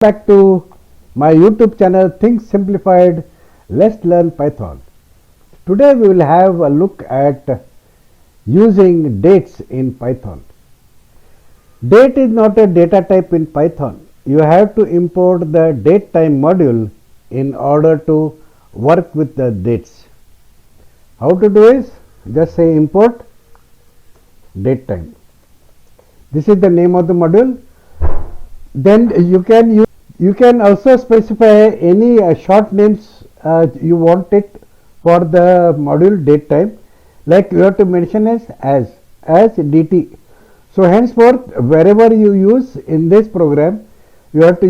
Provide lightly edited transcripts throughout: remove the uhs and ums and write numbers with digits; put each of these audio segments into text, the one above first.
Back to my YouTube channel Things Simplified. Let's learn Python. Today we will have a look at using dates in Python. Date is not a data type in Python. You have to import the DateTime module in order to work with the dates. How to do is just say import DateTime. This is the name of the module. Then you can also specify any short names you want it for the module DateTime, like you have to mention as dt. So henceforth, wherever you use in this program, you have to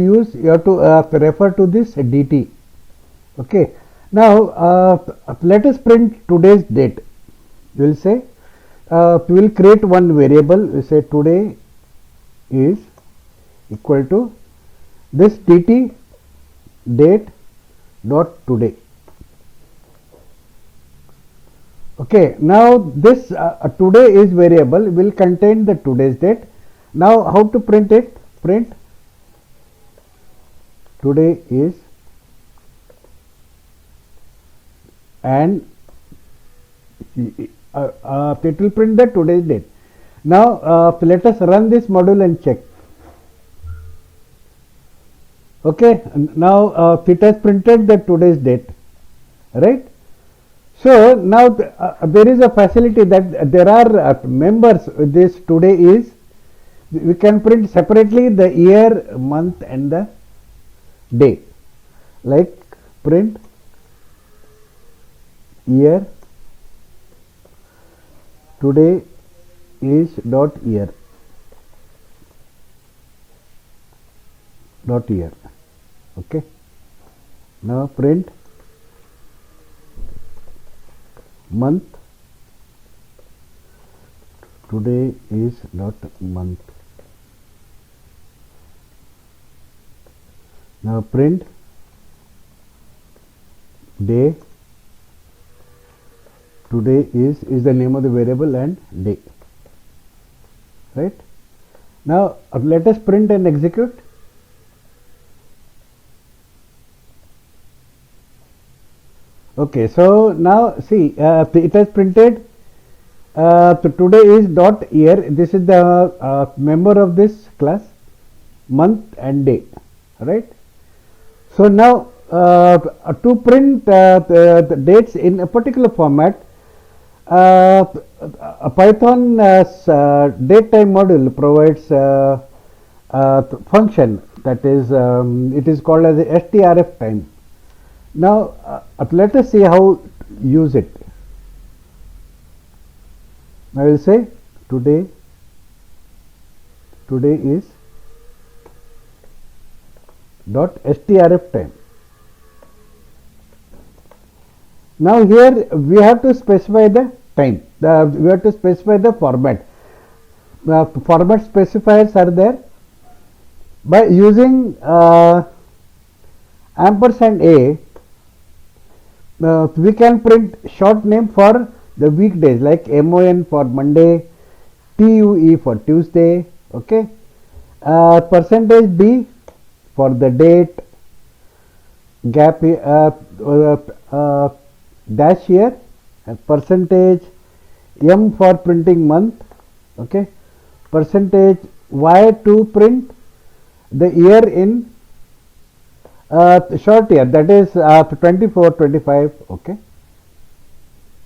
refer to this dt. Okay. Now let us print today's date. We will say we will create one variable. We say today is equal to this dt date dot today. Okay, now this today is variable will contain the today's date. Now how to print it? Print today is, and it will print the today's date. Now let us run this module and check. Okay, now it has printed the today's date, right? So now there is a facility that there are members. This today is, we can print separately the year, month and the day, like print year today is dot year. Okay, now print month today is dot month. Now print day today is the name of the variable and day, right? Now let us print and execute. Okay, so now see it has printed today is dot year. This is the member of this class, month and day, right? So now to print the dates in a particular format, Python DateTime module provides a function that is it is called as the strf time. Now let us see how use it. I will say today is dot strf time. Now here we have to specify the time. We have to specify the format. Format specifiers are there. By using ampersand a, we can print short name for the weekdays, like MON for Monday, TUE for Tuesday. Okay, percentage D for the date, gap dash here, percentage M for printing month. Okay, percentage Y to print the year in short year, that is 24, 25. Okay,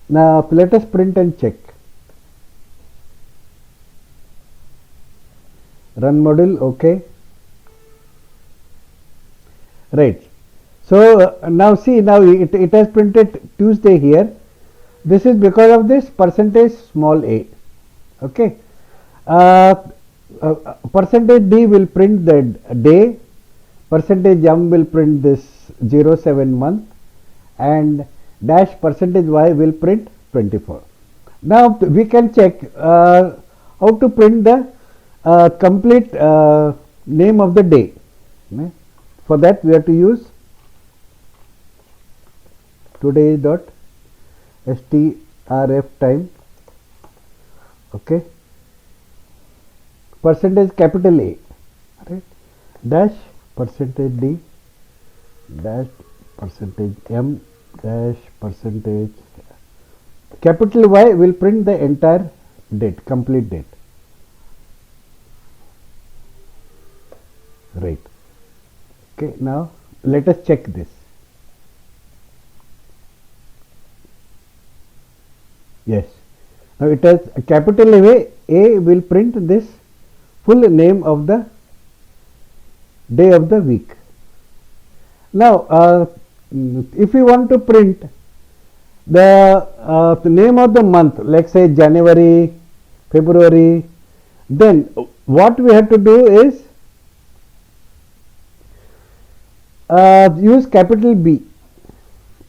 now let us print and check. Run module. Okay, right. So now see, now it has printed Tuesday here. This is because of this percentage small a. Okay, percentage D will print the day, percentage M will print this 07 month, and dash percentage Y will print 24. Now we can check how to print the complete name of the day. For that we have to use today dot strf time. Okay, percentage capital A, right, dash percentage D dash percentage M dash percentage capital Y will print the entire date, complete date. Right. Okay, now let us check this. Yes. Now it has a capital A will print this full name of the day of the week. Now if we want to print the name of the month, like say January, February, then what we have to do is use capital B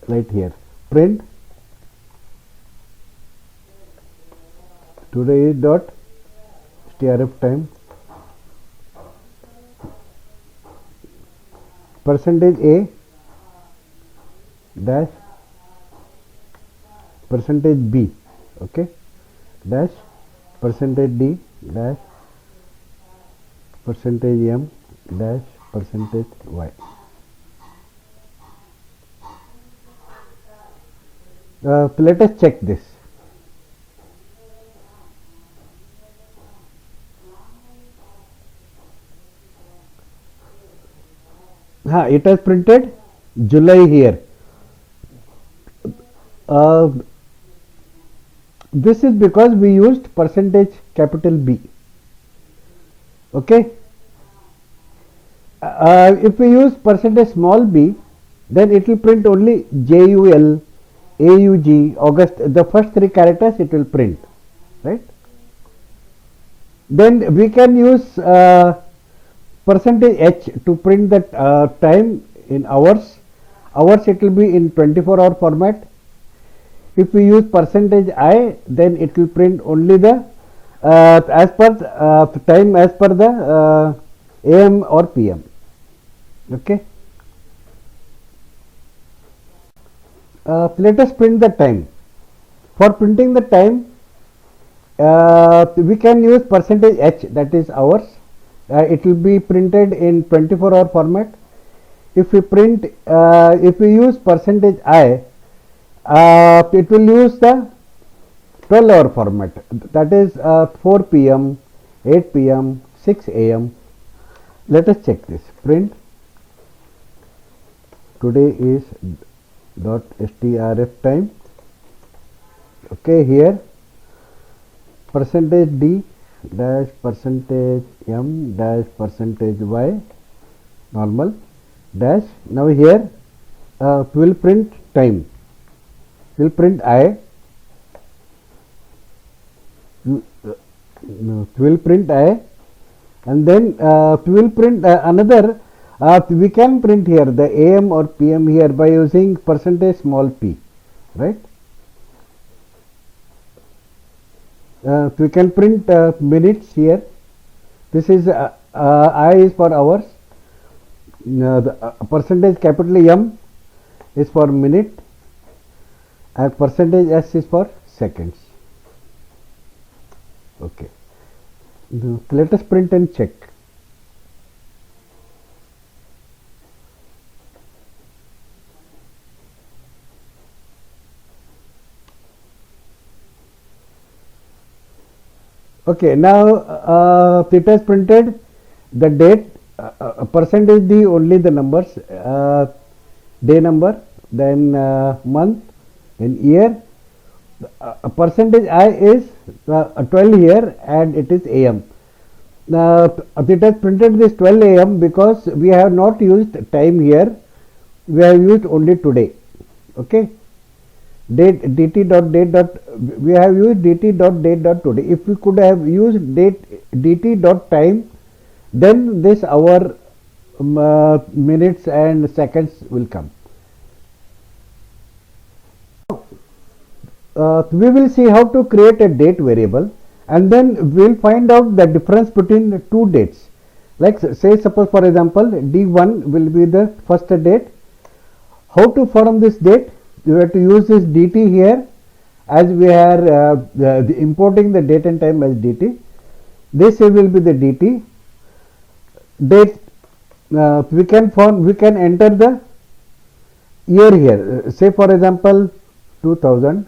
right here. Print today is dot strf time percentage A dash percentage B, okay, dash percentage D dash percentage M dash percentage Y. Let us check this. It has printed July here. This is because we used percentage capital B. Okay. If we use percentage small b, then it will print only JUL, AUG, August, the first three characters it will print, right? Then we can use percentage H to print the time in hours. Hours it will be in 24-hour format. If we use percentage I, then it will print only the as per time as per the AM or PM. Okay. Let us print the time. For printing the time, we can use percentage H, that is hours. It will be printed in 24-hour format. If we print, if we use percentage I, it will use the 12-hour format. That is 4 PM, 8 PM, 6 AM. Let us check this. Print today is dot strf time. Okay, here percentage D dash percentage M dash percentage Y normal dash. Now here we will print time. We will print I. We will print I, and then we will print another. We can print here the AM or PM here by using percentage small p, right? We can print minutes here. This is I is for hours. The percentage capital M is for minute, and percentage S is for seconds. Okay. Let us print and check. Okay, now it has printed the date, percentage D only the numbers, day number, then month, then year. Percentage I is 12 here, and it is AM. It has printed this 12 AM because we have not used time here, we have used only today. Okay. Date dt dot date dot, we have used dt dot date dot today. If we could have used date dt dot time, then this hour, minutes and seconds will come. We will see how to create a date variable, and then we will find out the difference between the two dates. Like say suppose for example D1 will be the first date. How to form this date? You have to use this dt here, as we are importing the date and time as dt. This will be the dt. Date we can enter the year here. Say for example 2000,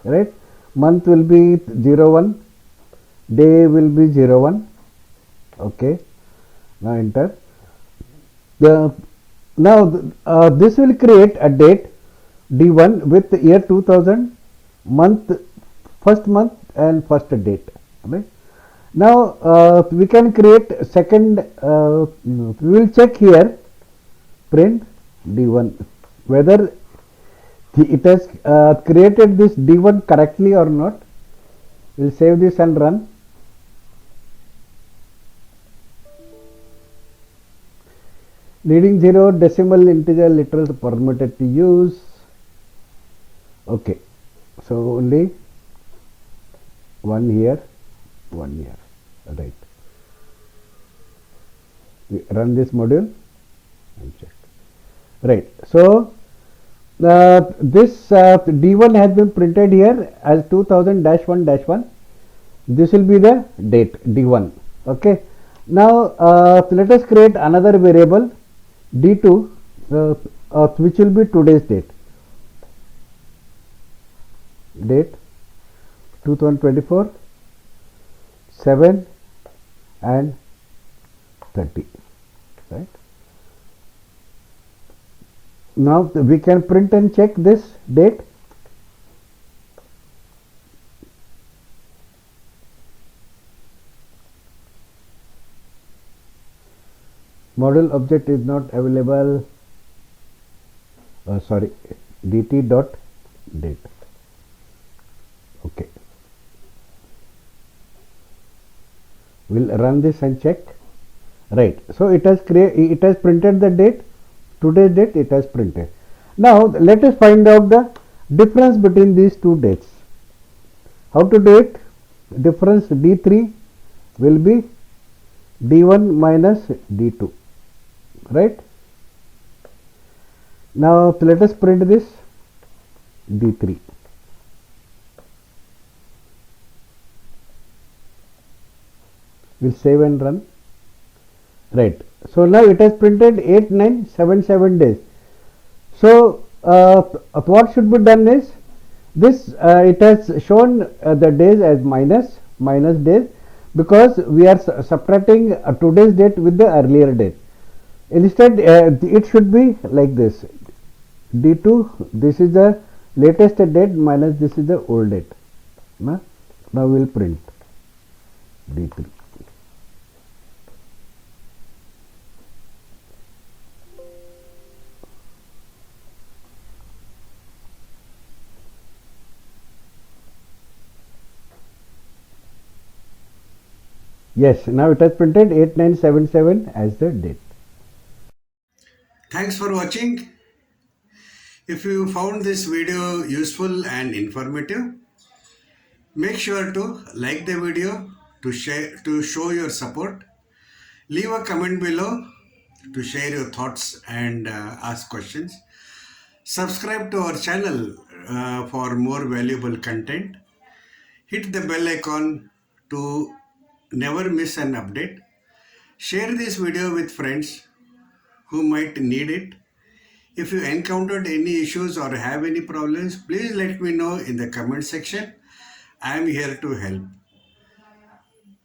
right? Month will be 01, day will be 01. Okay, now enter. The now this will create a date D1 with year 2000, month, first month and first date. Right? Now we can create second. We will check here print D1 whether it has created this D1 correctly or not. We'll save this and run. Leading 0 decimal integer literals permitted to use. Okay, so only one here, right. We run this module and check. Right, so this D1 has been printed here as 2000-1-1. This will be the date D1. Okay, now let us create another variable D2 which will be today's date 2024 7 and 30, right. Now we can print and check this date. Model object is not available. Sorry, dt dot date. Okay, we'll run this and check. Right, so it has printed the date, today's date it has printed. Now let us find out the difference between these two dates. How to do it? Difference D3 will be D1 minus D2, right. Now let us print this D3. We'll save and run. Right, so now it has printed 8977 days. So what should be done is this, it has shown the days as minus days because we are subtracting today's date with the earlier date. Instead it should be like this: D2, this is the latest date minus this is the old date. Now we will print D3. Yes, now it has printed 8977 as the date. Thanks for watching. If you found this video useful and informative, make sure to like the video, to show your support. Leave a comment below to share your thoughts and ask questions. Subscribe to our channel for more valuable content. Hit the bell icon to never miss an update. Share this video with friends who might need it. If you encountered any issues or have any problems, please let me know in the comment section. I am here to help.